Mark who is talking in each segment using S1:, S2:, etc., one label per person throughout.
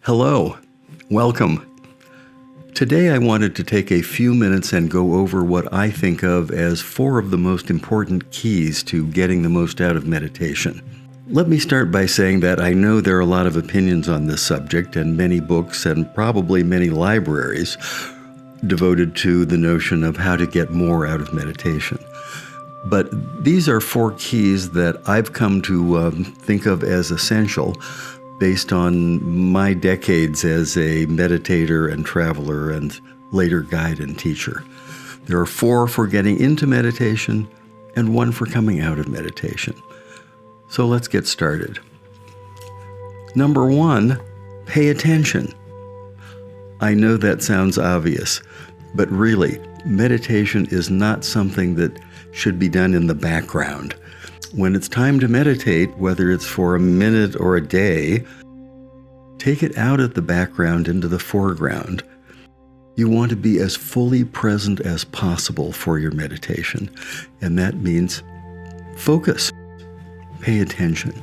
S1: Hello, welcome. Today I wanted to take a few minutes and go over what I think of as 4 of the most important keys to getting the most out of meditation. Let me start by saying that I know there are a lot of opinions on this subject and many books and probably many libraries devoted to the notion of how to get more out of meditation. But these are 4 keys that I've come to think of as essential based on my decades as a meditator and traveler and later guide and teacher. There are 4 for getting into meditation and 1 for coming out of meditation. So let's get started. Number 1, pay attention. I know that sounds obvious, but really, meditation is not something that should be done in the background. When it's time to meditate, whether it's for a minute or a day, take it out of the background into the foreground. You want to be as fully present as possible for your meditation, and that means focus, pay attention.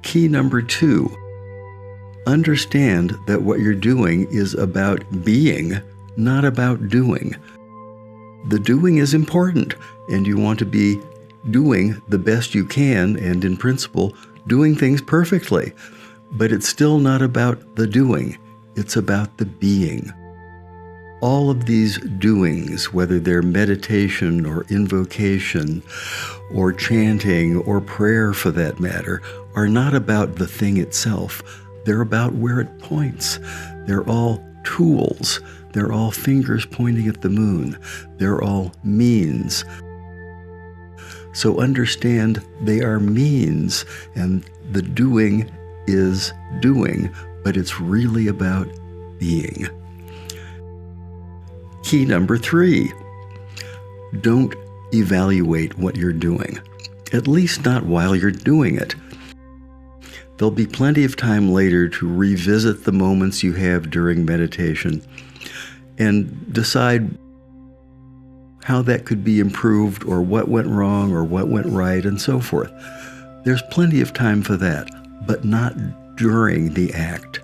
S1: Key number 2, understand that what you're doing is about being, not about doing. The doing is important, and you want to be doing the best you can, and in principle, doing things perfectly. But it's still not about the doing, it's about the being. All of these doings, whether they're meditation or invocation or chanting or prayer for that matter, are not about the thing itself. They're about where it points. They're all tools. They're all fingers pointing at the moon. They're all means. So understand they are means, and the doing is doing, but it's really about being. Key number 3, don't evaluate what you're doing, at least not while you're doing it. There'll be plenty of time later to revisit the moments you have during meditation and decide how that could be improved or what went wrong or what went right and so forth. There's plenty of time for that, but not during the act.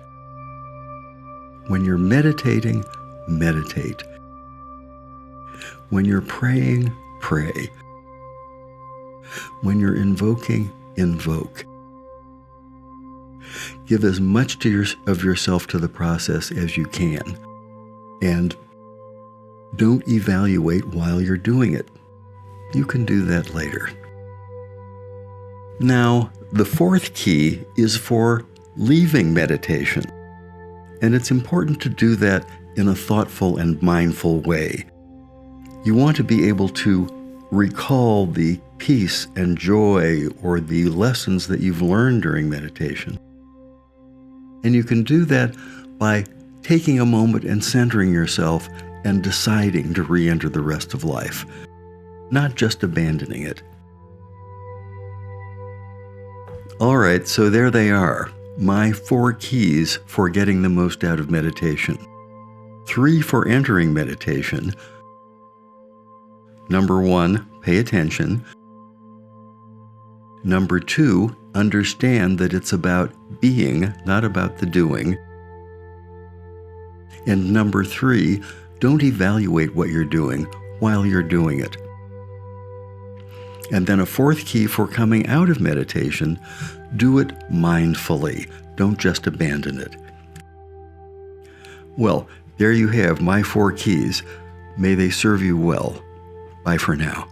S1: When you're meditating, meditate. When you're praying, pray. When you're invoking, invoke. Give as much of yourself to the process as you can. And don't evaluate while you're doing it. You can do that later. Now, the 4th key is for leaving meditation. And it's important to do that in a thoughtful and mindful way. You want to be able to recall the peace and joy or the lessons that you've learned during meditation. And you can do that by taking a moment and centering yourself and deciding to re-enter the rest of life, not just abandoning it. All right, so there they are, my 4 keys for getting the most out of meditation. 3 for entering meditation. Number 1, pay attention. Number 2, understand that it's about being, not about the doing. And number 3, don't evaluate what you're doing while you're doing it. And then a 4th key for coming out of meditation, do it mindfully. Don't just abandon it. Well, there you have my 4 keys. May they serve you well. Bye for now.